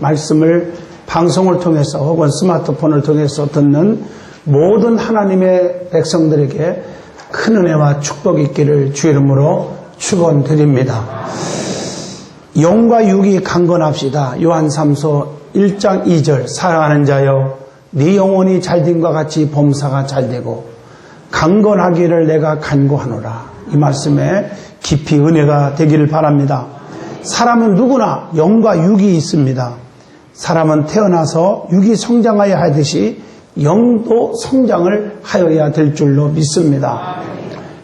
말씀을 방송을 통해서 혹은 스마트폰을 통해서 듣는 모든 하나님의 백성들에게 큰 은혜와 축복이 있기를 주 이름으로 축원드립니다. 영과 육이 강건합시다. 요한3서 1장 2절 사랑하는 자여 네 영혼이 잘됨과 같이 범사가 잘되고 강건하기를 내가 간구하노라. 이 말씀에 깊이 은혜가 되기를 바랍니다. 사람은 누구나 영과 육이 있습니다. 사람은 태어나서 육이 성장하여야 하듯이 영도 성장을 하여야 될 줄로 믿습니다.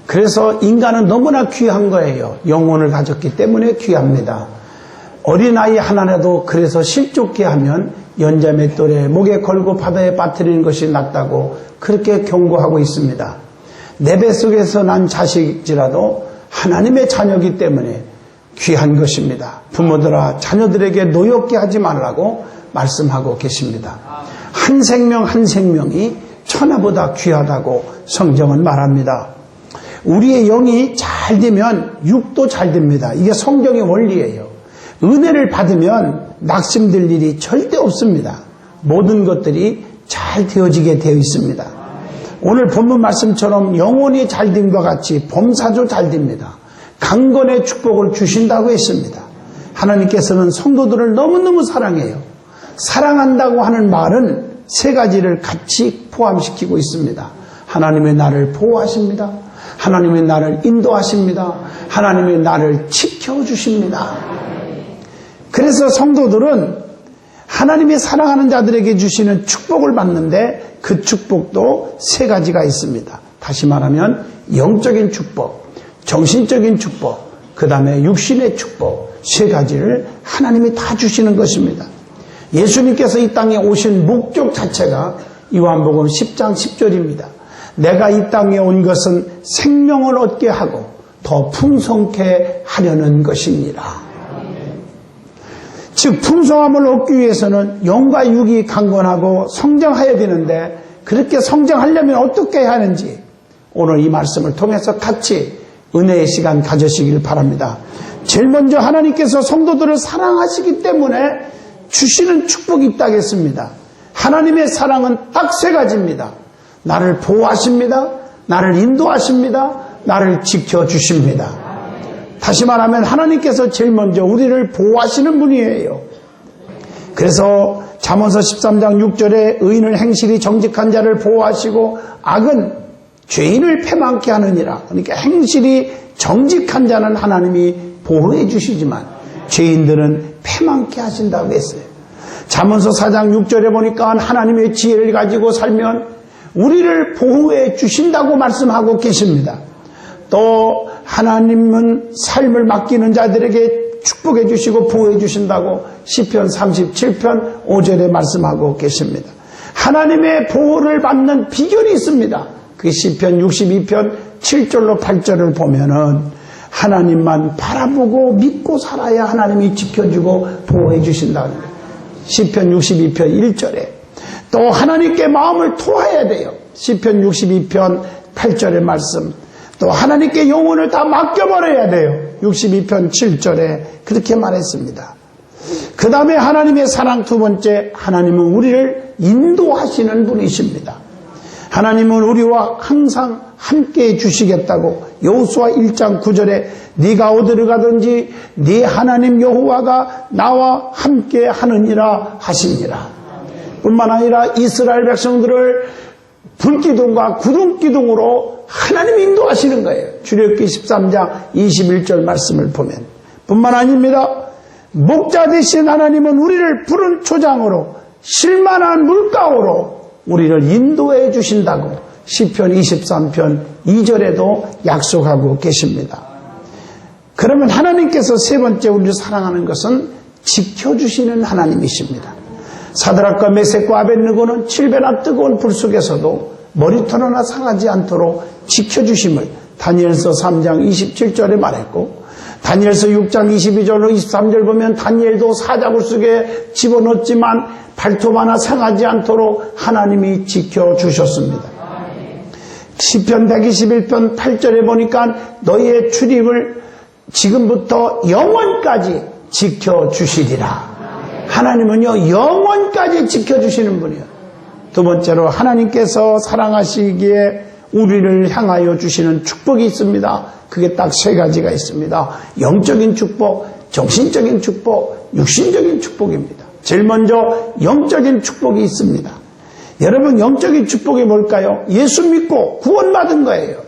그래서 인간은 너무나 귀한 거예요. 영혼을 가졌기 때문에 귀합니다. 어린아이 하나라도 그래서 실족케 하면 연자맷돌에 목에 걸고 바다에 빠뜨리는 것이 낫다고 그렇게 경고하고 있습니다. 내 뱃속에서 난 자식이라도 하나님의 자녀이기 때문에 귀한 것입니다. 부모들아 자녀들에게 노엽게 하지 말라고 말씀하고 계십니다. 한 생명 한 생명이 천하보다 귀하다고 성경은 말합니다. 우리의 영이 잘 되면 육도 잘 됩니다. 이게 성경의 원리예요. 은혜를 받으면 낙심될 일이 절대 없습니다. 모든 것들이 잘 되어지게 되어 있습니다. 오늘 본문 말씀처럼 영혼이 잘됨과 같이 범사도 잘 됩니다. 강건의 축복을 주신다고 했습니다. 하나님께서는 성도들을 너무너무 사랑해요. 사랑한다고 하는 말은 세 가지를 같이 포함시키고 있습니다. 하나님의 나를 보호하십니다. 하나님의 나를 인도하십니다. 하나님의 나를 지켜주십니다. 그래서 성도들은 하나님이 사랑하는 자들에게 주시는 축복을 받는데 그 축복도 세 가지가 있습니다. 다시 말하면 영적인 축복, 정신적인 축복, 그 다음에 육신의 축복, 세 가지를 하나님이 다 주시는 것입니다. 예수님께서 이 땅에 오신 목적 자체가 요한복음 10장 10절입니다. 내가 이 땅에 온 것은 생명을 얻게 하고 더 풍성케 하려는 것이니라. 즉 풍성함을 얻기 위해서는 영과 육이 강건하고 성장해야 되는데 그렇게 성장하려면 어떻게 해야 하는지 오늘 이 말씀을 통해서 같이 은혜의 시간 가지시길 바랍니다. 제일 먼저 하나님께서 성도들을 사랑하시기 때문에 주시는 축복이 있다겠습니다. 하나님의 사랑은 딱 세 가지입니다. 나를 보호하십니다. 나를 인도하십니다. 나를 지켜주십니다. 다시 말하면 하나님께서 제일 먼저 우리를 보호하시는 분이에요. 그래서 잠언서 13장 6절에 의인은 행실이 정직한 자를 보호하시고 악은 죄인을 패망케 하느니라. 그러니까 행실이 정직한 자는 하나님이 보호해 주시지만 죄인들은 패망케 하신다고 했어요. 잠언서 4장 6절에 보니까 하나님의 지혜를 가지고 살면 우리를 보호해 주신다고 말씀하고 계십니다. 또 하나님은 삶을 맡기는 자들에게 축복해 주시고 보호해 주신다고 시편 37편 5절에 말씀하고 계십니다. 하나님의 보호를 받는 비결이 있습니다. 그 시편 62편 7절로 8절을 보면은 하나님만 바라보고 믿고 살아야 하나님이 지켜주고 보호해 주신다. 시편 62편 1절에 또 하나님께 마음을 토해야 돼요. 시편 62편 8절의 말씀. 또 하나님께 영혼을 다 맡겨버려야 돼요. 62편 7절에 그렇게 말했습니다. 그 다음에 하나님의 사랑 두 번째, 하나님은 우리를 인도하시는 분이십니다. 하나님은 우리와 항상 함께 해주시겠다고 여호수아 1장 9절에 네가 어디를 가든지 네 하나님 여호와가 나와 함께 하느니라 하시니라. 뿐만 아니라 이스라엘 백성들을 불기둥과 구름기둥으로 하나님이 인도하시는 거예요. 출애굽기 13장 21절 말씀을 보면 뿐만 아닙니다. 목자 되신 하나님은 우리를 푸른 초장으로 실만한 물가로 우리를 인도해 주신다고 시편 23편 2절에도 약속하고 계십니다. 그러면 하나님께서 세 번째 우리를 사랑하는 것은 지켜주시는 하나님이십니다. 사드락과 메섹과 아벳느고는 7배나 뜨거운 불 속에서도 머리털 하나 상하지 않도록 지켜주심을 다니엘서 3장 27절에 말했고, 다니엘서 6장 22절로 23절 보면 다니엘도 사자굴 속에 집어넣었지만 발톱 하나 상하지 않도록 하나님이 지켜주셨습니다. 시편 121편 8절에 보니까 너희의 출입을 지금부터 영원까지 지켜주시리라. 하나님은요, 영원까지 지켜주시는 분이에요. 두 번째로 하나님께서 사랑하시기에 우리를 향하여 주시는 축복이 있습니다. 그게 딱 세 가지가 있습니다. 영적인 축복, 정신적인 축복, 육신적인 축복입니다. 제일 먼저 영적인 축복이 있습니다. 여러분, 영적인 축복이 뭘까요? 예수 믿고 구원받은 거예요.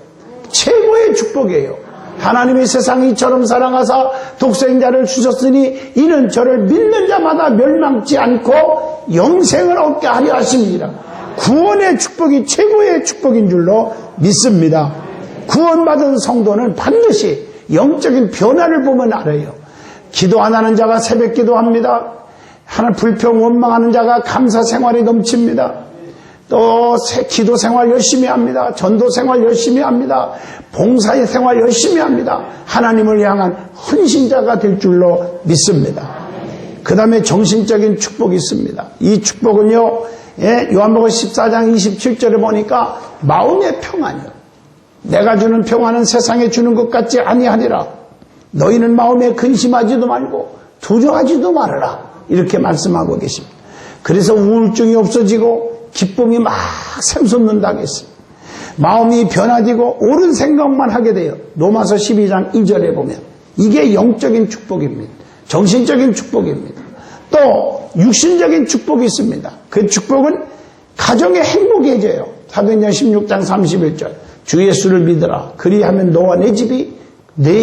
최고의 축복이에요. 하나님이 세상을 이처럼 사랑하사 독생자를 주셨으니 이는 저를 믿는 자마다 멸망치 않고 영생을 얻게 하려 하십니다. 구원의 축복이 최고의 축복인 줄로 믿습니다. 구원받은 성도는 반드시 영적인 변화를 보면 알아요. 기도 안 하는 자가 새벽 기도합니다. 하나님 불평 원망하는 자가 감사 생활이 넘칩니다. 또 기도 생활 열심히 합니다. 전도 생활 열심히 합니다. 봉사의 생활 열심히 합니다. 하나님을 향한 헌신자가 될 줄로 믿습니다. 그 다음에 정신적인 축복이 있습니다. 이 축복은요, 요한복음 14장 27절에 보니까 마음의 평안이요. 내가 주는 평안은 세상에 주는 것 같지 아니하니라. 너희는 마음에 근심하지도 말고 두려워하지도 말아라. 이렇게 말씀하고 계십니다. 그래서 우울증이 없어지고 기쁨이 막 샘솟는다고 했습니다. 마음이 변화되고 옳은 생각만 하게 돼요. 로마서 12장 2절에 보면 이게 영적인 축복입니다. 정신적인 축복입니다. 또 육신적인 축복이 있습니다. 그 축복은 가정의 행복이 해져요. 사도행전 16장 31절 주 예수를 믿으라. 그리하면 너와 내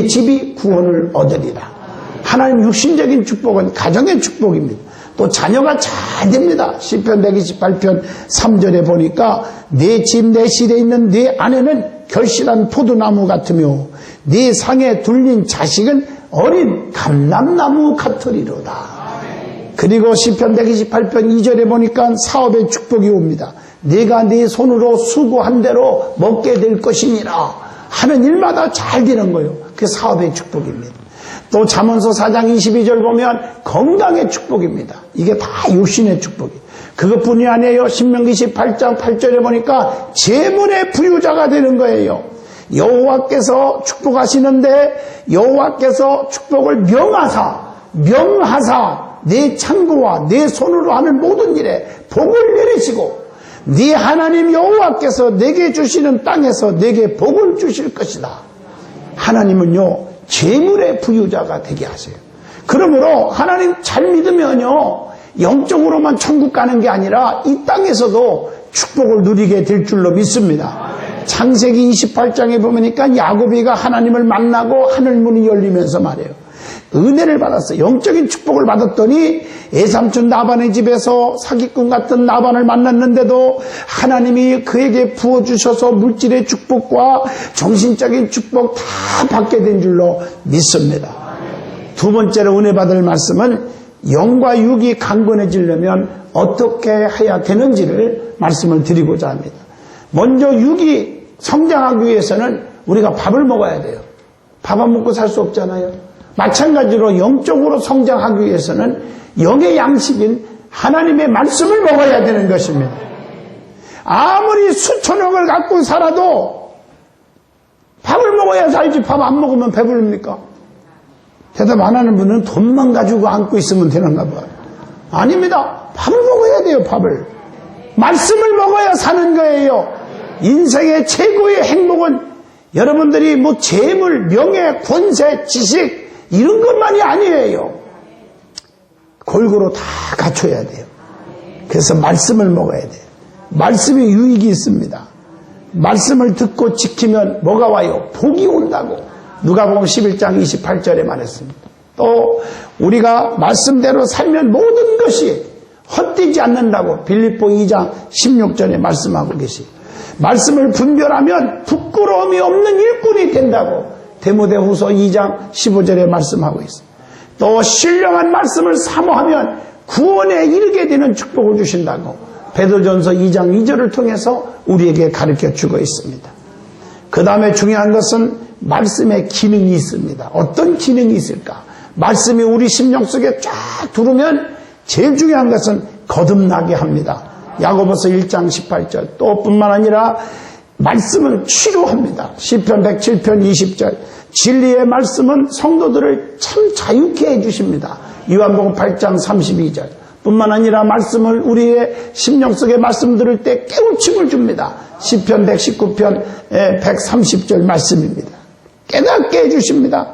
집이 구원을 얻으리라. 하나님 육신적인 축복은 가정의 축복입니다. 또 자녀가 잘 됩니다. 시편 128편 3절에 보니까 내 집 내 실에 있는 네 아내는 결실한 포도나무 같으며 네 상에 둘린 자식은 어린 감람나무 같으리로다. 그리고 시편 128편 2절에 보니까 사업의 축복이 옵니다. 네가 네 손으로 수고한 대로 먹게 될 것이니라. 하는 일마다 잘 되는 거예요. 그게 사업의 축복입니다. 또 잠언서 4장 22절 보면 건강의 축복입니다. 이게 다 육신의 축복이에요. 그것뿐이 아니에요. 신명기 18장 8절에 보니까 재물의 부유자가 되는 거예요. 여호와께서 축복하시는데 여호와께서 축복을 명하사 내 창고와 내 손으로 하는 모든 일에 복을 내리시고 네 하나님 여호와께서 내게 주시는 땅에서 내게 복을 주실 것이다. 하나님은요, 재물의 부유자가 되게 하세요. 그러므로 하나님 잘 믿으면요, 영적으로만 천국 가는 게 아니라 이 땅에서도 축복을 누리게 될 줄로 믿습니다. 창세기 28장에 보니까 야곱이가 하나님을 만나고 하늘문이 열리면서 말해요. 은혜를 받았어요. 영적인 축복을 받았더니 애삼촌 나반의 집에서 사기꾼 같은 나반을 만났는데도 하나님이 그에게 부어주셔서 물질의 축복과 정신적인 축복 다 받게 된 줄로 믿습니다. 두 번째로 은혜 받을 말씀은 영과 육이 강건해지려면 어떻게 해야 되는지를 말씀을 드리고자 합니다. 먼저 육이 성장하기 위해서는 우리가 밥을 먹어야 돼요. 밥 안 먹고 살 수 없잖아요. 마찬가지로 영적으로 성장하기 위해서는 영의 양식인 하나님의 말씀을 먹어야 되는 것입니다. 아무리 수천억을 갖고 살아도 밥을 먹어야 살지 밥 안 먹으면 배부릅니까? 대답 안 하는 분은 돈만 가지고 안고 있으면 되는가 봐요. 아닙니다. 밥을 먹어야 돼요. 밥을. 말씀을 먹어야 사는 거예요. 인생의 최고의 행복은 여러분들이 뭐 재물, 명예, 권세, 지식 이런 것만이 아니에요. 골고루 다 갖춰야 돼요. 그래서 말씀을 먹어야 돼요. 말씀에 유익이 있습니다. 말씀을 듣고 지키면 뭐가 와요? 복이 온다고. 누가복음 11장 28절에 말했습니다. 또 우리가 말씀대로 살면 모든 것이 헛되지 않는다고 빌립보 2장 16절에 말씀하고 계시고, 말씀을 분별하면 부끄러움이 없는 일꾼이 된다고 디모데후서 2장 15절에 말씀하고 있습니다. 또 신령한 말씀을 사모하면 구원에 이르게 되는 축복을 주신다고 베드로전서 2장 2절을 통해서 우리에게 가르쳐 주고 있습니다. 그 다음에 중요한 것은 말씀의 기능이 있습니다. 어떤 기능이 있을까? 말씀이 우리 심령 속에 쫙 들어오면 제일 중요한 것은 거듭나게 합니다. 야고보서 1장 18절. 또 뿐만 아니라 말씀은 치료합니다. 시편 107편 20절. 진리의 말씀은 성도들을 참 자유케 해주십니다. 요한복음 8장 32절. 뿐만 아니라 말씀을 우리의 심령 속에 말씀 들을 때 깨우침을 줍니다. 시편 119편 130절 말씀입니다. 깨닫게 해주십니다.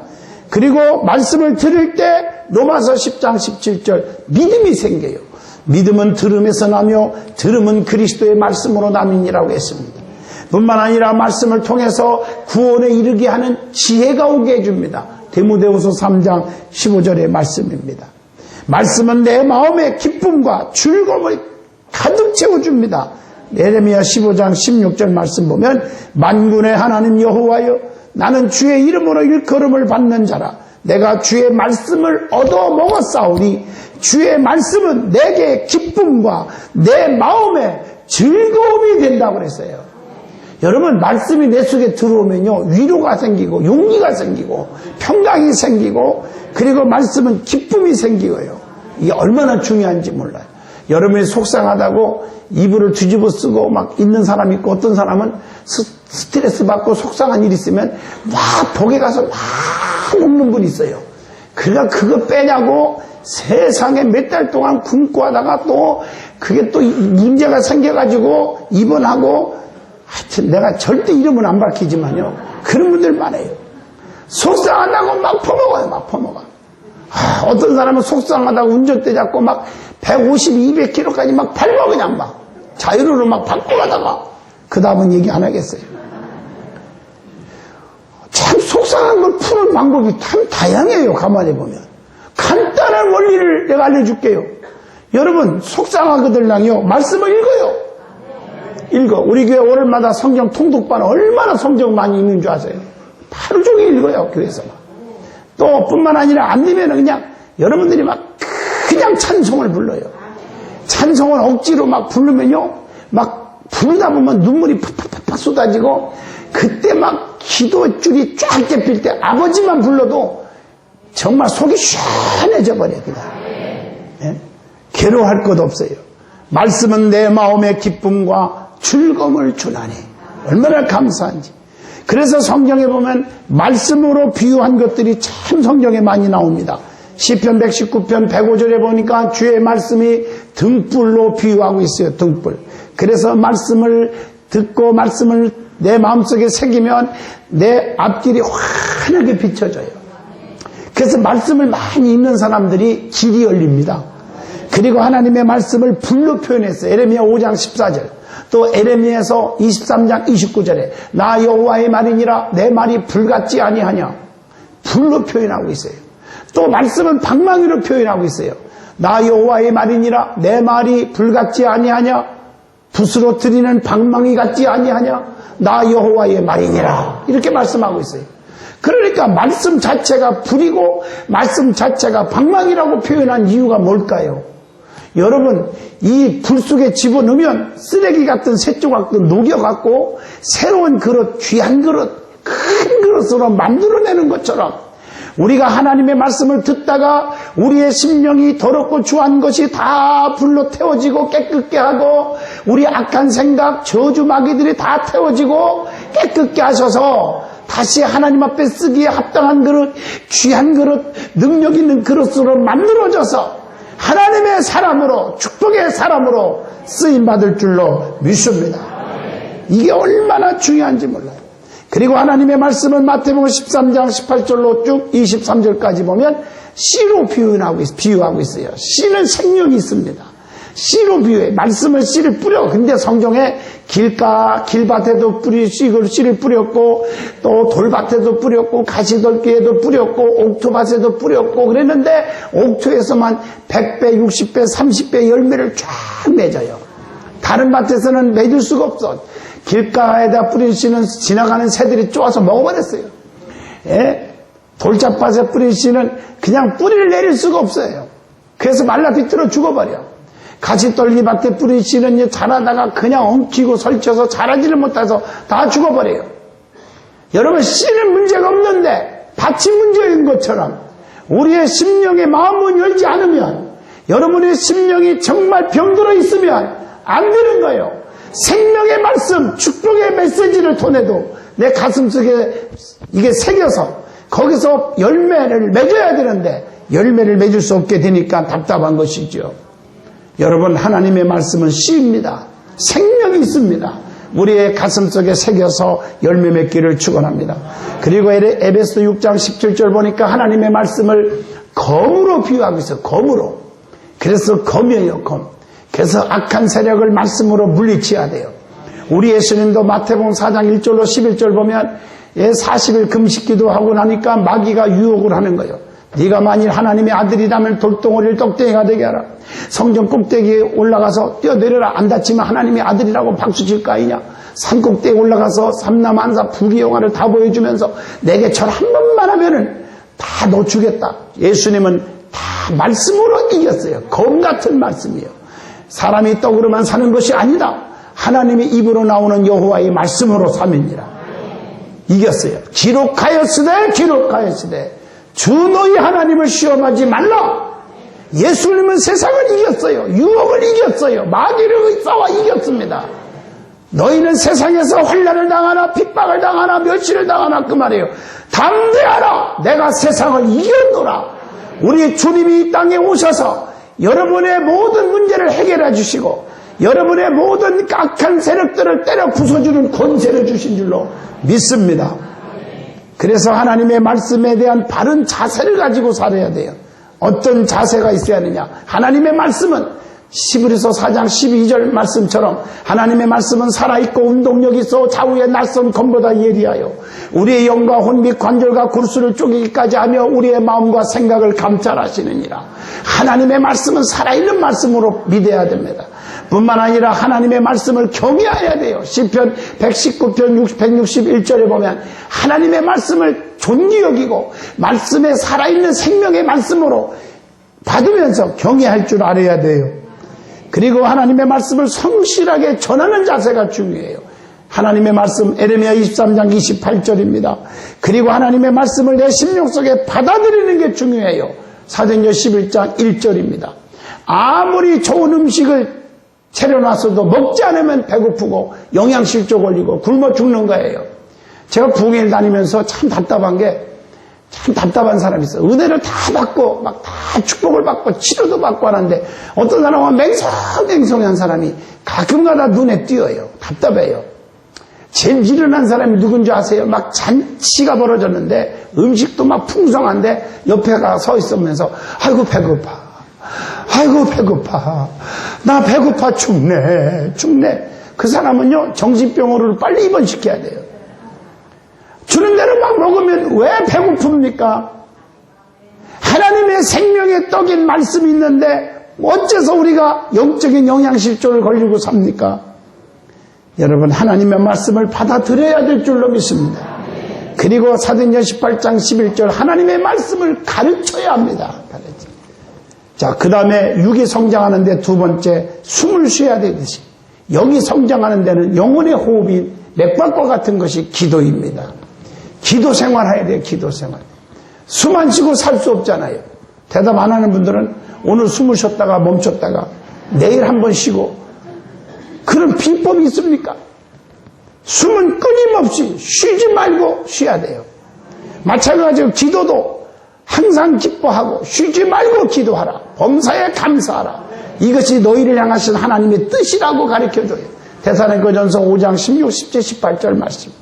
그리고 말씀을 들을 때 로마서 10장 17절 믿음이 생겨요. 믿음은 들음에서 나며 들음은 그리스도의 말씀으로 남이니라고 했습니다. 뿐만 아니라 말씀을 통해서 구원에 이르게 하는 지혜가 오게 해줍니다. 디모데후서 3장 15절의 말씀입니다. 말씀은 내 마음의 기쁨과 즐거움을 가득 채워줍니다. 예레미야 15장 16절 말씀 보면 만군의 하나님 여호와여 나는 주의 이름으로 일컬음을 받는 자라. 내가 주의 말씀을 얻어 먹었사오니 주의 말씀은 내게 기쁨과 내 마음의 즐거움이 된다고 그랬어요. 여러분 말씀이 내 속에 들어오면요 위로가 생기고 용기가 생기고 평강이 생기고 그리고 말씀은 기쁨이 생기고요. 이게 얼마나 중요한지 몰라요. 여러분이 속상하다고 이불을 뒤집어 쓰고 막 있는 사람이 있고 어떤 사람은 스트레스 받고 속상한 일이 있으면 막 벽에 가서 막 눕는 분이 있어요. 그러니까 그거 빼냐고 세상에 몇 달 동안 굶고 하다가 또 그게 또 문제가 생겨가지고 입원하고 하여튼 내가 절대 이름은 안 밝히지만요. 그런 분들 많아요. 속상하다고 막 퍼먹어요. 막 퍼먹어. 어떤 사람은 속상하다고 운전대 잡고 막 150, 200km까지 막 밟아 그냥 막 자유로를 막 밟고 가다가 그 다음은 얘기 안 하겠어요. 참 속상한 걸 푸는 방법이 참 다양해요. 가만히 보면. 간단한 원리를 내가 알려줄게요. 여러분 속상하거들랑요 말씀을 읽어요. 읽어. 우리 교회 월요일마다 성경 통독반 얼마나 성경 많이 읽는 줄 아세요? 하루 종일 읽어요. 교회에서. 또 뿐만 아니라 안 되면 그냥 여러분들이 막 그냥 찬송을 불러요. 찬송을 억지로 막 부르면요. 막 부르다 보면 눈물이 팍팍팍 쏟아지고 그때 막 기도줄이 쫙 잡힐 때 아버지만 불러도 정말 속이 시원해져 버려요. 그냥. 예? 괴로워할 것 없어요. 말씀은 내 마음의 기쁨과 즐거움을 주나니 얼마나 감사한지. 그래서 성경에 보면 말씀으로 비유한 것들이 참 성경에 많이 나옵니다. 시편 119편 105절에 보니까 주의 말씀이 등불로 비유하고 있어요. 등불. 그래서 말씀을 듣고 말씀을 내 마음속에 새기면 내 앞길이 환하게 비춰져요. 그래서 말씀을 많이 읽는 사람들이 길이 열립니다. 그리고 하나님의 말씀을 불로 표현했어요. 에레미야 5장 14절. 또 에레미야서 23장 29절에 나 여호와의 말이니라 내 말이 불같지 아니하냐. 불로 표현하고 있어요. 또 말씀은 방망이로 표현하고 있어요. 나 여호와의 말이니라 내 말이 불같지 아니하냐. 붓으로 들이는 방망이 같지 아니하냐. 나 여호와의 말이니라. 이렇게 말씀하고 있어요. 그러니까 말씀 자체가 불이고 말씀 자체가 방망이라고 표현한 이유가 뭘까요? 여러분 이 불 속에 집어넣으면 쓰레기 같은 쇳조각도 녹여갖고 새로운 그릇, 귀한 그릇, 큰 그릇으로 만들어내는 것처럼 우리가 하나님의 말씀을 듣다가 우리의 심령이 더럽고 추한 것이 다 불로 태워지고 깨끗게 하고 우리 악한 생각, 저주 마귀들이 다 태워지고 깨끗게 하셔서 다시 하나님 앞에 쓰기에 합당한 그릇, 귀한 그릇, 능력 있는 그릇으로 만들어져서 하나님의 사람으로, 축복의 사람으로 쓰임받을 줄로 믿습니다. 이게 얼마나 중요한지 몰라요. 그리고 하나님의 말씀은 마태복음 13장 18절로 쭉 23절까지 보면 씨로 비유하고 있어요. 씨는 생명이 있습니다. 씨로 비유해. 말씀을 씨를 뿌려. 근데 성경에 길밭에도 씨를 뿌렸고 또 돌밭에도 뿌렸고 가시떨기에도 뿌렸고 옥토밭에도 뿌렸고 그랬는데 옥토에서만 100배, 60배, 30배 열매를 쫙 맺어요. 다른 밭에서는 맺을 수가 없어. 길가에다 뿌린 씨는 지나가는 새들이 쪼아서 먹어버렸어요. 예? 돌짝밭에 뿌린 씨는 그냥 뿌리를 내릴 수가 없어요. 그래서 말라 비틀어 죽어버려. 가시떨기 밭에 뿌린 씨는 자라다가 그냥 엉키고 설쳐서 자라지를 못해서 다 죽어버려요. 여러분 씨는 문제가 없는데 밭이 문제인 것처럼 우리의 심령의 마음을 열지 않으면 여러분의 심령이 정말 병들어 있으면 안 되는 거예요. 생명의 말씀, 축복의 메시지를 통해도 내 가슴속에 이게 새겨서 거기서 열매를 맺어야 되는데 열매를 맺을 수 없게 되니까 답답한 것이죠. 여러분, 하나님의 말씀은 씨입니다. 생명이 있습니다. 우리의 가슴속에 새겨서 열매 맺기를 축원합니다. 그리고 에베소 6장 17절 보니까 하나님의 말씀을 검으로 비유하고 있어요. 검으로. 그래서 검이에요, 검. 그래서 악한 세력을 말씀으로 물리쳐야 돼요. 우리 예수님도 마태복음 4장 1절로 11절 보면 40일 금식기도 하고 나니까 마귀가 유혹을 하는 거예요. 네가 만일 하나님의 아들이라면 돌덩어리를 떡덩이가 되게 하라. 성전 꼭대기에 올라가서 뛰어내려라. 안 다치면 하나님의 아들이라고 박수칠 거 아니냐. 산 꼭대기에 올라가서 삼라만사 부귀영화를 다 보여주면서 내게 절 한 번만 하면은 다 너 주겠다. 예수님은 다 말씀으로 이겼어요. 검 같은 말씀이에요. 사람이 떡으로만 사는 것이 아니다. 하나님의 입으로 나오는 여호와의 말씀으로 삼이니라. 이겼어요. 기록하였으되 주 너희 하나님을 시험하지 말라. 예수님은 세상을 이겼어요. 유혹을 이겼어요. 마귀를 싸워 이겼습니다. 너희는 세상에서 환난을 당하나 핍박을 당하나 멸시를 당하나 그 말이에요. 담대하라. 내가 세상을 이겼노라. 우리 주님이 이 땅에 오셔서 여러분의 모든 문제를 해결해 주시고 여러분의 모든 악한 세력들을 때려 부숴주는 권세를 주신 줄로 믿습니다. 그래서 하나님의 말씀에 대한 바른 자세를 가지고 살아야 돼요. 어떤 자세가 있어야 하느냐. 하나님의 말씀은 히브리서 4장 12절 말씀처럼 하나님의 말씀은 살아있고 운동력이 있어 좌우의 낯선 검보다 예리하여 우리의 영과 혼 및 관절과 골수를 쪼개기까지 하며 우리의 마음과 생각을 감찰하시느니라. 하나님의 말씀은 살아있는 말씀으로 믿어야 됩니다. 뿐만 아니라 하나님의 말씀을 경외해야 돼요. 시편 119편 161절에 보면 하나님의 말씀을 존귀 여기고 말씀에 살아있는 생명의 말씀으로 받으면서 경외할 줄 알아야 돼요. 그리고 하나님의 말씀을 성실하게 전하는 자세가 중요해요. 하나님의 말씀 에레미야 23장 28절입니다. 그리고 하나님의 말씀을 내 심령 속에 받아들이는 게 중요해요. 사도행전 11장 1절입니다. 아무리 좋은 음식을 차려놨어도 먹지 않으면 배고프고 영양실조 걸리고 굶어 죽는 거예요. 제가 부흥회를 다니면서 참 답답한 사람이 있어요. 은혜를 다 받고 막 다 축복을 받고 치료도 받고 하는데 어떤 사람은 맹성맹성한 사람이 가끔가다 눈에 띄어요. 답답해요. 제일 미련한 사람이 누군지 아세요? 막 잔치가 벌어졌는데 음식도 막 풍성한데 옆에 가 서 있으면서 아이고 배고파 나 배고파 죽네. 그 사람은요 정신병으로 빨리 입원시켜야 돼요. 주는 대로 막 먹으면 왜 배고픕니까? 하나님의 생명의 떡인 말씀이 있는데 어째서 우리가 영적인 영양실조를 걸리고 삽니까? 여러분 하나님의 말씀을 받아들여야 될 줄로 믿습니다. 그리고 사도행전 18장 11절 하나님의 말씀을 가르쳐야 합니다. 자, 그 다음에 육이 성장하는데 두 번째 숨을 쉬어야 되듯이 영이 성장하는 데는 영혼의 호흡이 맥박과 같은 것이 기도입니다. 기도 생활해야 돼요. 기도 생활. 숨 안 쉬고 살 수 없잖아요. 대답 안 하는 분들은 오늘 숨을 쉬었다가 멈췄다가 내일 한번 쉬고 그런 비법이 있습니까? 숨은 끊임없이 쉬지 말고 쉬어야 돼요. 마찬가지로 기도도 항상 기뻐하고 쉬지 말고 기도하라. 범사에 감사하라. 이것이 너희를 향하신 하나님의 뜻이라고 가르쳐줘요. 데살로니가전서 5장 16, 17, 18절 말씀.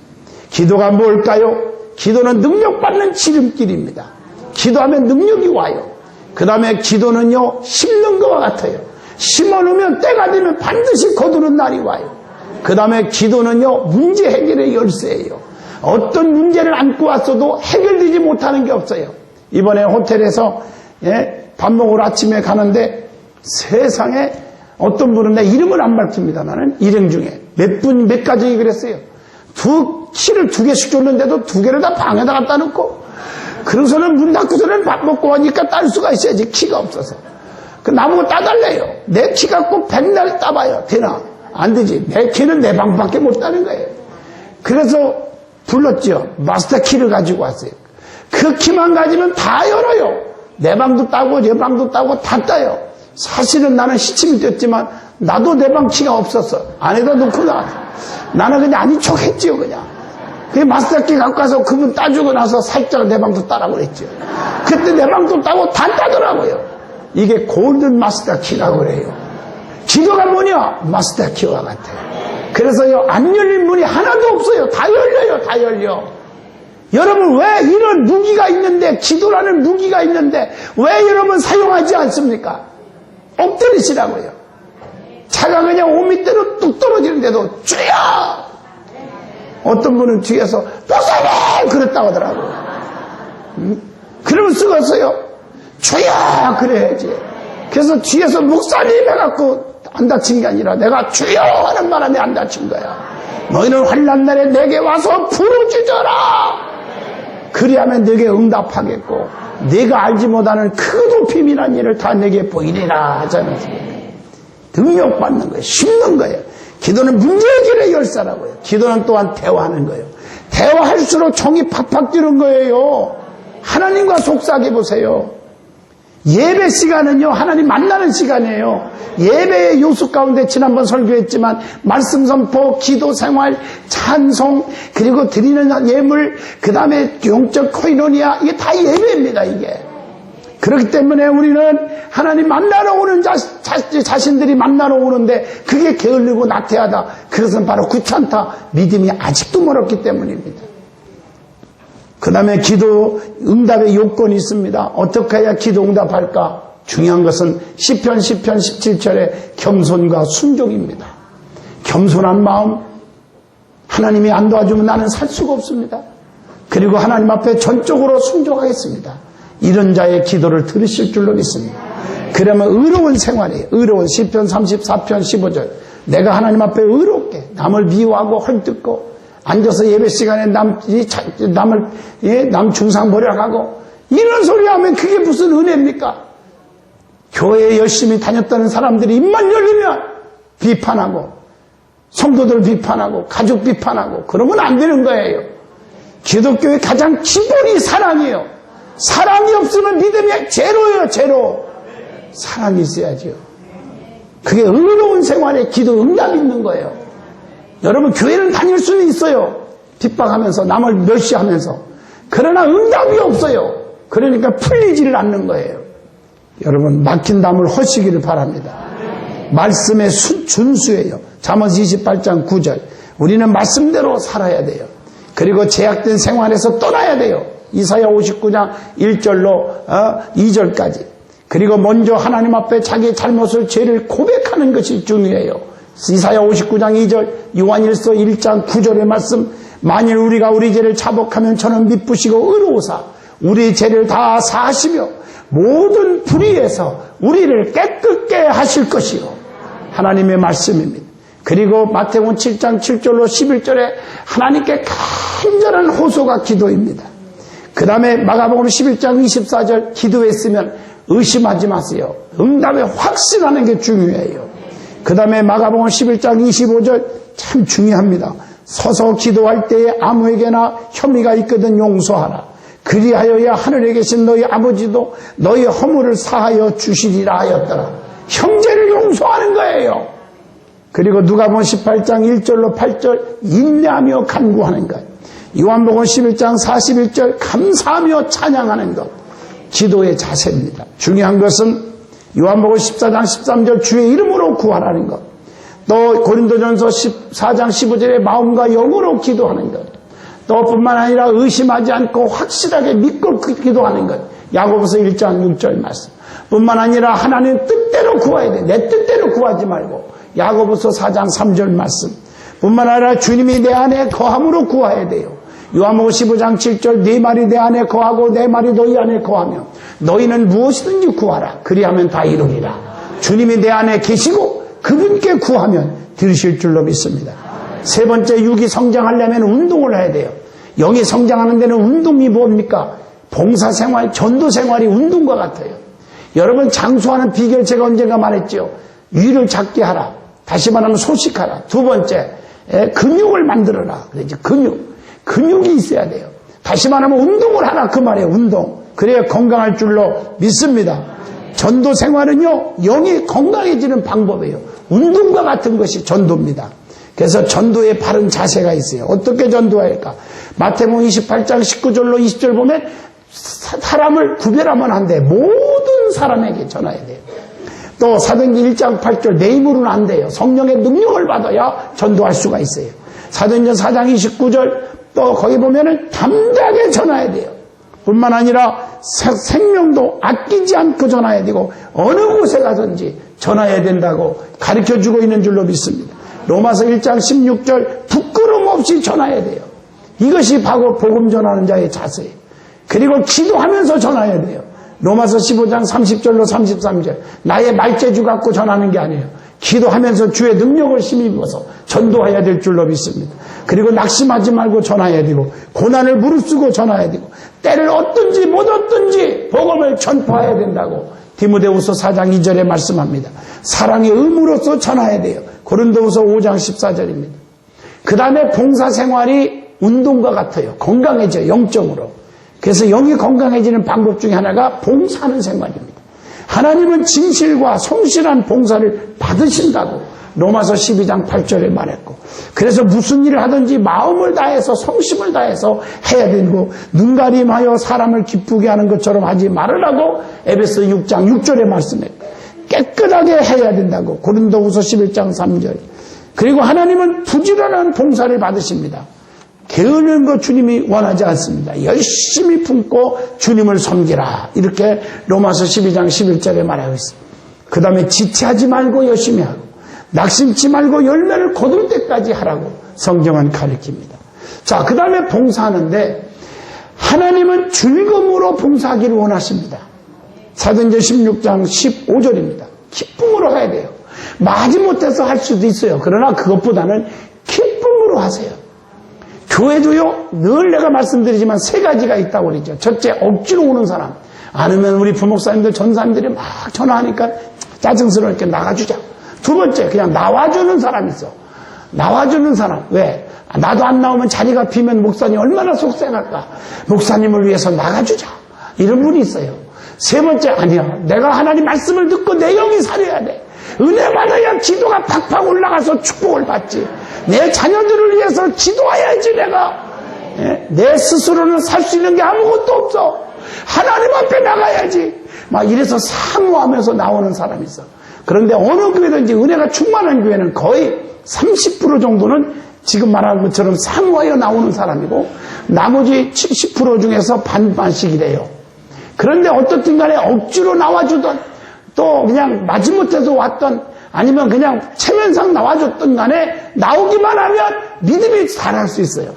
기도가 뭘까요? 기도는 능력받는 지름길입니다. 기도하면 능력이 와요. 그 다음에 기도는요 심는 것과 같아요. 심어놓으면 때가 되면 반드시 거두는 날이 와요. 그 다음에 기도는요 문제 해결의 열쇠예요. 어떤 문제를 안고 왔어도 해결되지 못하는 게 없어요. 이번에 호텔에서 밥 먹으러 아침에 가는데 세상에 어떤 분은 내 이름을 안 밝힙니다만은 일행 중에 몇 가정이 그랬어요. 키를 2개씩 줬는데도 2개를 다 방에다 갖다 놓고 그러고서는 문 닫고서는 밥 먹고 하니까 딸 수가 있어야지 키가 없어서 그 나보고 따달래요. 내 키가 꼭 100날 따봐요. 되나? 안 되지. 내 키는 내 방밖에 못 따는 거예요. 그래서 불렀죠. 마스터 키를 가지고 왔어요. 그 키만 가지면 다 열어요. 내 방도 따고 내 방도 따고 다 따요. 사실은 나는 시침이 됐지만 나도 내 방 키가 없었어. 안에다 놓고 나왔어. 나는 그냥 아닌 척 했지요. 그냥 그 마스터키 갖고 가서 그분 따주고 나서 살짝 내 방도 따라고 그랬죠. 그때 내 방도 따고 다 따더라고요. 이게 골든 마스터키라고 그래요. 기도가 뭐냐? 마스터키와 같아요. 그래서요, 안 열린 문이 하나도 없어요. 다 열려요, 다 열려. 여러분, 왜 이런 무기가 있는데, 기도라는 무기가 있는데, 왜 여러분 사용하지 않습니까? 엎드리시라고요. 차가 그냥 5m로 뚝 떨어지는데도, 주여! 어떤 분은 뒤에서, 목사님! 그랬다고 하더라고요. 그러면 쓰겠어요? 주여! 그래야지. 그래서 뒤에서 목사님 해갖고 안 다친 게 아니라 내가 주여! 하는 바람에 안 다친 거야. 너희는 환난 날에 내게 와서 부르짖어라! 그리하면 내게 응답하겠고 내가 알지 못하는 그 높임이란 일을 다 내게 보이리라 하잖아요. 능력받는 거예요. 심는 거예요. 기도는 문제의 길의 열쇠라고요. 기도는 또한 대화하는 거예요. 대화할수록 정이 팍팍 뛰는 거예요. 하나님과 속삭여 보세요. 예배 시간은요, 하나님 만나는 시간이에요. 예배의 요소 가운데 지난번 설교했지만 말씀 선포, 기도 생활, 찬송, 그리고 드리는 예물, 그 다음에 영적 코이노니아, 이게 다 예배입니다, 이게. 그렇기 때문에 우리는 하나님 만나러 오는 자신들이 만나러 오는데 그게 게을르고 나태하다. 그것은 바로 귀찮다. 믿음이 아직도 멀었기 때문입니다. 그 다음에 기도 응답의 요건이 있습니다. 어떻게 해야 기도 응답할까? 중요한 것은 시편 17절의 겸손과 순종입니다. 겸손한 마음, 하나님이 안 도와주면 나는 살 수가 없습니다. 그리고 하나님 앞에 전적으로 순종하겠습니다. 이런 자의 기도를 들으실 줄로 믿습니다. 그러면 의로운 생활이에요. 의로운 시편 34편 15절. 내가 하나님 앞에 의롭게 남을 미워하고 헐뜯고 앉아서 예배 시간에 남 중상 모략하고 이런 소리 하면 그게 무슨 은혜입니까? 교회에 열심히 다녔다는 사람들이 입만 열리면 비판하고 성도들 비판하고 가족 비판하고 그러면 안 되는 거예요. 기독교의 가장 기본이 사랑이에요. 사랑이 없으면 믿음이 제로예요. 제로. 사랑이 있어야죠. 그게 의로운 생활에 기도 응답이 있는 거예요. 여러분 교회는 다닐 수는 있어요. 핍박하면서 남을 멸시하면서. 그러나 응답이 없어요. 그러니까 풀리지를 않는 거예요. 여러분 막힌 담을 허시기를 바랍니다. 말씀의 준수예요. 잠언 28장 9절. 우리는 말씀대로 살아야 돼요. 그리고 제약된 생활에서 떠나야 돼요. 이사야 59장 1절로 2절까지. 그리고 먼저 하나님 앞에 자기의 잘못을 죄를 고백하는 것이 중요해요. 이사야 59장 2절, 요한일서 1장 9절의 말씀. 만일 우리가 우리 죄를 자복하면 저는 미쁘시고 의로우사 우리 죄를 다 사하시며 모든 불의에서 우리를 깨끗게 하실 것이요. 하나님의 말씀입니다. 그리고 마태복음 7장 7절로 11절에 하나님께 간절한 호소가 기도입니다. 그 다음에 마가복음 11장 24절 기도했으면 의심하지 마세요. 응답에 확신하는 게 중요해요. 그 다음에 마가복음 11장 25절 참 중요합니다. 서서 기도할 때에 아무에게나 혐의가 있거든 용서하라. 그리하여야 하늘에 계신 너희 아버지도 너희 허물을 사하여 주시리라 하였더라. 형제를 용서하는 거예요. 그리고 누가복음 18장 1절로 8절 인내하며 간구하는 것. 요한복음 11장 41절 감사하며 찬양하는 것. 기도의 자세입니다. 중요한 것은 요한복음 14장 13절 주의 이름으로 구하라는 것. 또 고린도전서 14장 15절에 마음과 영으로 기도하는 것. 또 뿐만 아니라 의심하지 않고 확실하게 믿고 기도하는 것. 야고보서 1장 6절 말씀. 뿐만 아니라 하나님 뜻대로 구해야 돼. 내 뜻대로 구하지 말고. 야고보서 4장 3절 말씀. 뿐만 아니라 주님이 내 안에 거함으로 구해야 돼요. 요한복음 15장 7절 네 말이 내 안에 거하고 내 말이 너희 안에 거하며 너희는 무엇이든지 구하라. 그리하면 다 이루리라. 주님이 내 안에 계시고 그분께 구하면 들으실 줄로 믿습니다. 세 번째, 육이 성장하려면 운동을 해야 돼요. 영이 성장하는 데는 운동이 뭡니까? 봉사생활, 전도생활이 운동과 같아요. 여러분 장수하는 비결 제가 언젠가 말했죠. 위를 작게 하라. 다시 말하면 소식하라. 두 번째, 근육을 만들어라. 그래야지 근육이 있어야 돼요. 다시 말하면 운동을 하라 그 말이에요. 운동. 그래야 건강할 줄로 믿습니다. 전도생활은요 영이 건강해지는 방법이에요. 운동과 같은 것이 전도입니다. 그래서 전도의 바른 자세가 있어요. 어떻게 전도할까? 마태복음 28장 19절로 20절 보면 사람을 구별하면 안 돼. 모든 사람에게 전해야 돼요. 또 사도행전 1장 8절 내 힘으로는 안 돼요. 성령의 능력을 받아야 전도할 수가 있어요. 사도행전 4장 29절 또 거기 보면은 담대하게 전해야 돼요. 뿐만 아니라 생명도 아끼지 않고 전해야 되고 어느 곳에 가든지 전해야 된다고 가르쳐주고 있는 줄로 믿습니다. 로마서 1장 16절 부끄럼 없이 전해야 돼요. 이것이 바로 복음 전하는 자의 자세예요. 그리고 기도하면서 전해야 돼요. 로마서 15장 30절로 33절 나의 말재주 갖고 전하는 게 아니에요. 기도하면서 주의 능력을 힘입어서 전도해야 될 줄로 믿습니다. 그리고 낙심하지 말고 전해야 되고 고난을 무릅쓰고 전해야 되고 때를 얻든지 못 얻든지 복음을 전파해야 된다고 디모데후서 4장 2절에 말씀합니다. 사랑의 의무로서 전해야 돼요. 고린도후서 5장 14절입니다. 그 다음에 봉사생활이 운동과 같아요. 건강해져요. 영적으로. 그래서 영이 건강해지는 방법 중에 하나가 봉사하는 생활입니다. 하나님은 진실과 성실한 봉사를 받으신다고 로마서 12장 8절에 말했고 그래서 무슨 일을 하든지 마음을 다해서 성심을 다해서 해야 되고 눈가림하여 사람을 기쁘게 하는 것처럼 하지 말으라고 에베소 6장 6절에 말씀했고 깨끗하게 해야 된다고 고린도후서 11장 3절 그리고 하나님은 부지런한 봉사를 받으십니다. 게으른 것 주님이 원하지 않습니다. 열심히 품고 주님을 섬기라. 이렇게 로마서 12장 11절에 말하고 있습니다. 그 다음에 지체하지 말고 열심히 하고 낙심치 말고 열매를 거둘 때까지 하라고 성경은 가르칩니다. 자, 그 다음에 봉사하는데 하나님은 즐거움으로 봉사하기를 원하십니다. 사도행전 16장 15절입니다. 기쁨으로 해야 돼요. 마지못해서 할 수도 있어요. 그러나 그것보다는 기쁨으로 하세요. 교회도요, 늘 내가 말씀드리지만 세 가지가 있다고 그러죠. 첫째, 억지로 오는 사람. 아니면 우리 부목사님들, 전사님들이 막 전화하니까 짜증스럽게 나가주자. 두 번째, 그냥 나와주는 사람이 있어. 나와주는 사람. 왜? 나도 안 나오면 자리가 비면 목사님 얼마나 속상할까. 목사님을 위해서 나가주자. 이런 분이 있어요. 세 번째, 아니야. 내가 하나님 말씀을 듣고 내 영이 살아야 돼. 은혜 받아야 기도가 팍팍 올라가서 축복을 받지. 내 자녀들을 위해서 기도해야지 내가. 내 스스로는 살 수 있는 게 아무것도 없어. 하나님 앞에 나가야지. 막 이래서 사모하면서 나오는 사람이 있어. 그런데 어느 교회든지 은혜가 충만한 교회는 거의 30% 정도는 지금 말한 것처럼 사모하여 나오는 사람이고 나머지 70% 중에서 반반씩이래요. 그런데 어떻든 간에 억지로 나와주던 또 그냥 마지못해서 왔던 아니면 그냥 체면상 나와줬던 간에 나오기만 하면 믿음이 살아날 수 있어요.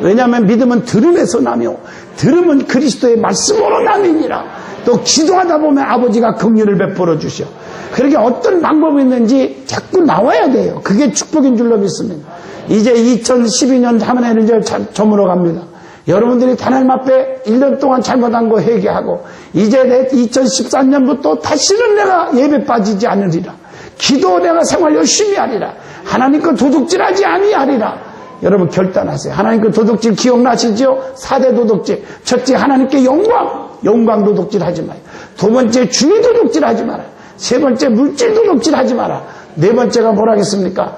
왜냐하면 믿음은 들음에서 나며 들음은 그리스도의 말씀으로 나뉘니라. 또 기도하다 보면 아버지가 긍휼을 베풀어 주셔. 그렇게 어떤 방법이 있는지 자꾸 나와야 돼요. 그게 축복인 줄로 믿습니다. 이제 2012년 하면은 이제 저물어 갑니다. 여러분들이 하나님 앞에 1년 동안 잘못한 거 회개하고 이제 내 2013년부터 다시는 내가 예배 빠지지 않으리라. 기도 내가 생활 열심히 하리라. 하나님 거 도둑질하지 아니하리라. 여러분 결단하세요. 하나님 거 도둑질 기억나시죠? 4대 도둑질. 첫째 하나님께 영광 도둑질하지 마요. 두 번째 주의 도둑질하지 마라. 세 번째 물질 도둑질하지 마라. 네 번째가 뭐라겠습니까?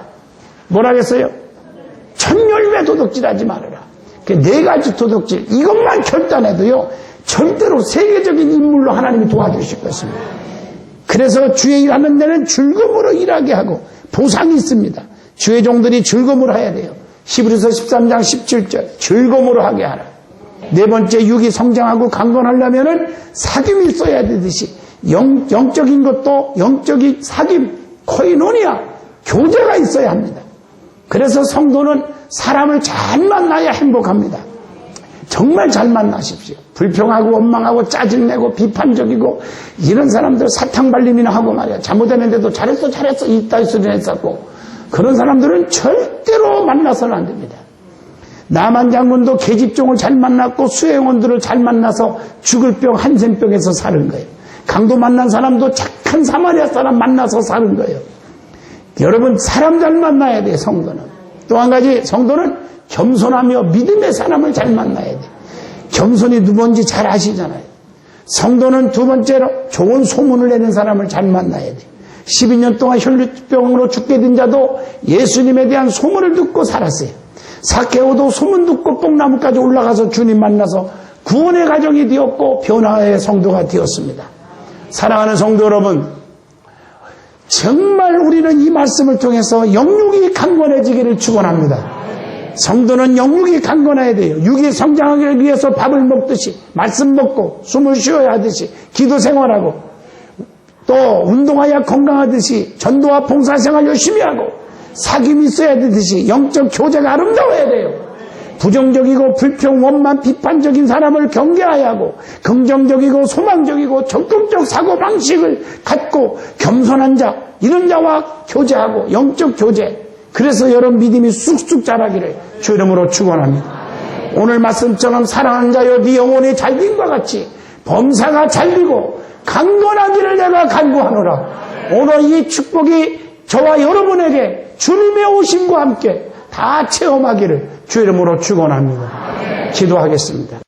뭐라겠어요? 천열매 도둑질하지 말아라. 그 네 가지 도둑질 이것만 결단해도요 절대로 세계적인 인물로 하나님이 도와주실 것입니다. 그래서 주의 일하는 데는 즐거움으로 일하게 하고 보상이 있습니다. 주의 종들이 즐거움으로 해야 돼요. 히브리서 13장 17절 즐거움으로 하게 하라. 네 번째 육이 성장하고 강건하려면은 사귐이 있어야 되듯이 영적인 것도 영적인 사귐 코이노니아 교제가 있어야 합니다. 그래서 성도는 사람을 잘 만나야 행복합니다. 정말 잘 만나십시오. 불평하고 원망하고 짜증내고 비판적이고 이런 사람들 사탕발림이나 하고 말이야. 잘못했는데도 잘했어 이따위 소리 했었고 그런 사람들은 절대로 만나서는 안 됩니다. 남한 장군도 계집종을 잘 만났고 수행원들을 잘 만나서 죽을 병 한센병에서 사는 거예요. 강도 만난 사람도 착한 사마리아 사람 만나서 사는 거예요. 여러분 사람 잘 만나야 돼요. 성도는. 또 한 가지 성도는 겸손하며 믿음의 사람을 잘 만나야 돼. 겸손이 누군지 잘 아시잖아요. 성도는 두 번째로 좋은 소문을 내는 사람을 잘 만나야 돼. 12년 동안 혈루병으로 죽게 된 자도 예수님에 대한 소문을 듣고 살았어요. 사케오도 소문 듣고 뽕나무까지 올라가서 주님 만나서 구원의 가정이 되었고 변화의 성도가 되었습니다. 사랑하는 성도 여러분, 정말 우리는 이 말씀을 통해서 영육이 강건해지기를 축원합니다. 성도는 영육이 강건해야 돼요. 육이 성장하기 위해서 밥을 먹듯이 말씀 먹고 숨을 쉬어야 하듯이 기도 생활하고 또 운동하여 건강하듯이 전도와 봉사생활 열심히 하고 사귐이 있어야 되듯이 영적 교제가 아름다워야 돼요. 부정적이고 불평, 원만, 비판적인 사람을 경계해야 하고 긍정적이고 소망적이고 적극적 사고방식을 갖고 겸손한 자, 이런 자와 교제하고 영적 교제, 그래서 여러분 믿음이 쑥쑥 자라기를 주 이름으로 축원합니다. 오늘 말씀처럼 사랑하는 자여 네 영혼이 잘됨과 같이 범사가 잘되고 강건하기를 내가 간구하노라. 오늘 이 축복이 저와 여러분에게 주님의 오심과 함께 다 체험하기를 주 이름으로 축원합니다. 기도하겠습니다.